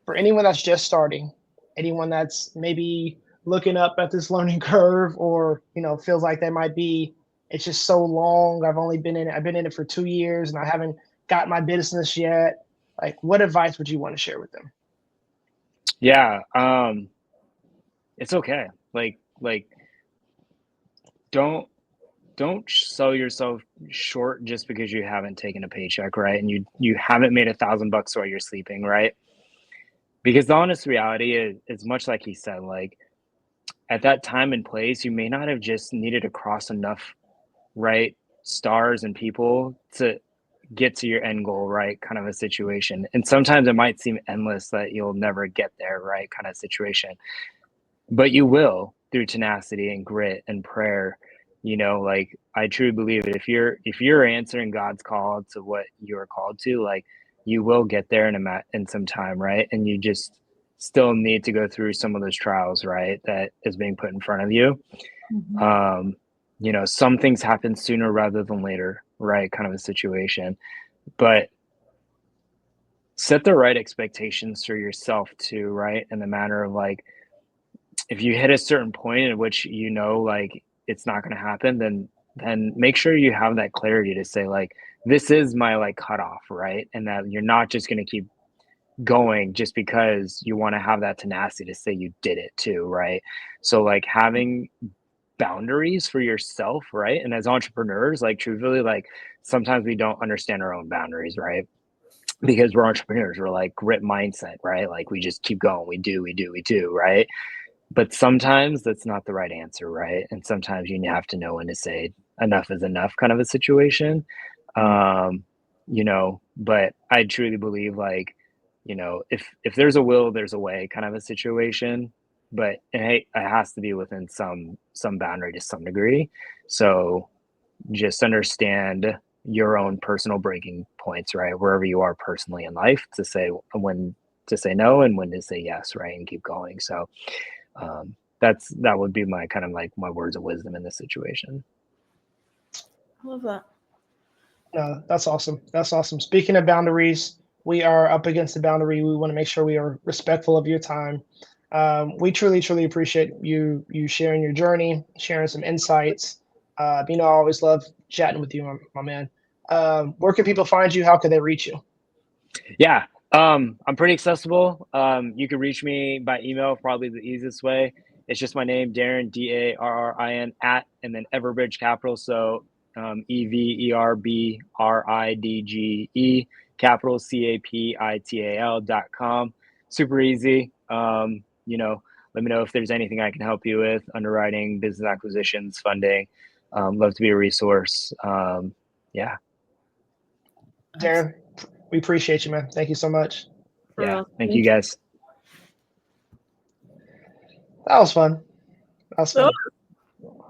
B: for anyone that's just starting, anyone that's maybe looking up at this learning curve, or feels like they might be. It's just so long. I've been in it for 2 years and I haven't got my business yet. Like, what advice would you want to share with them?
C: Yeah, it's okay. Like don't don't sell yourself short just because you haven't taken a paycheck, right? And you haven't made $1,000 while you're sleeping, right? Because the honest reality is much like he said, like at that time and place, you may not have just needed to cross enough, right, stars and people to get to your end goal, right, kind of a situation. And sometimes it might seem endless that you'll never get there, right, kind of situation. But you will through tenacity and grit and prayer. You know, like I truly believe it. If you're answering God's call to what you're called to, like you will get there in some time, right? And you just still need to go through some of those trials, right, that is being put in front of you.
A: Mhm.
C: You know, some things happen sooner rather than later, right, kind of a situation. But set the right expectations for yourself too, right, in the manner of like, if you hit a certain point at which you know like it's not going to happen, then make sure you have that clarity to say like, this is my like cutoff, right? And that you're not just going to keep going just because you want to have that tenacity to say you did it too, right? So like having boundaries for yourself, right? And as entrepreneurs, like truthfully, like sometimes we don't understand our own boundaries, right? Because we're entrepreneurs, we're like grit mindset, right? Like we just keep going, we do, right? But sometimes that's not the right answer, right? And sometimes you have to know when to say enough is enough, kind of a situation. You know, but I truly believe like, you know, if there's a will, there's a way, kind of a situation. But it has to be within some boundary to some degree. So just understand your own personal breaking points, right? Wherever you are personally in life, to say when to say no and when to say yes, right? And keep going. So that would be my kind of like my words of wisdom in this situation.
A: I love that.
B: No, that's awesome. That's awesome. Speaking of boundaries, we are up against the boundary. We want to make sure we are respectful of your time. We truly, truly appreciate you sharing your journey, sharing some insights. You know, I always love chatting with you, my man. Where can people find you? How can they reach you?
C: Yeah, I'm pretty accessible. You can reach me by email, probably the easiest way. It's just my name, Darrin, Darrin, at, and then Everbridge Capital. So EVERBRIDGE, capital CAPITAL.com. Super easy. You know, let me know if there's anything I can help you with, underwriting, business acquisitions, funding. Love to be a resource. Yeah.
B: Darrin, we appreciate you, man. Thank you so much.
C: Yeah. Thank you guys.
B: That was fun. That was fun.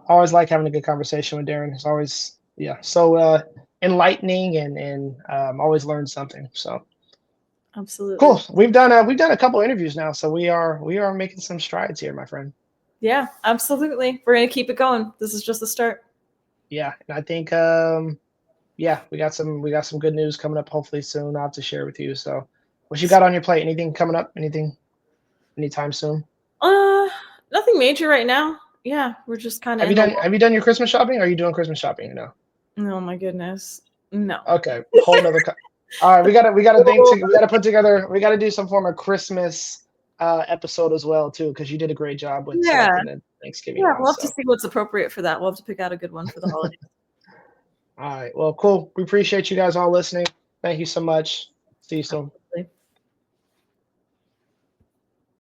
B: I always like having a good conversation with Darrin. It's always, so enlightening and always learn something. So
A: Absolutely.
B: cool. We've done a couple interviews now, so we are making some strides here, my friend.
A: Yeah, absolutely. We're gonna keep it going. This is just the start.
B: Yeah, and I think we got some good news coming up hopefully soon. I'll have to share with you. So what you got on your plate? Anything coming up? Anything anytime soon?
A: Nothing major right now. Yeah, we're just kind of.
B: Have you done your Christmas shopping? Are you doing Christmas shopping? No.
A: Oh my goodness, no.
B: Okay, whole nother. All right, we gotta put together. We gotta do some form of Christmas episode as well too, because you did a great job with selecting the Thanksgiving.
A: Yeah,
B: one,
A: we'll have
B: so.
A: to see what's appropriate for that. We'll have to pick out a good one for the holidays.
B: All right, well, cool. We appreciate you guys all listening. Thank you so much. See you soon.
A: Absolutely.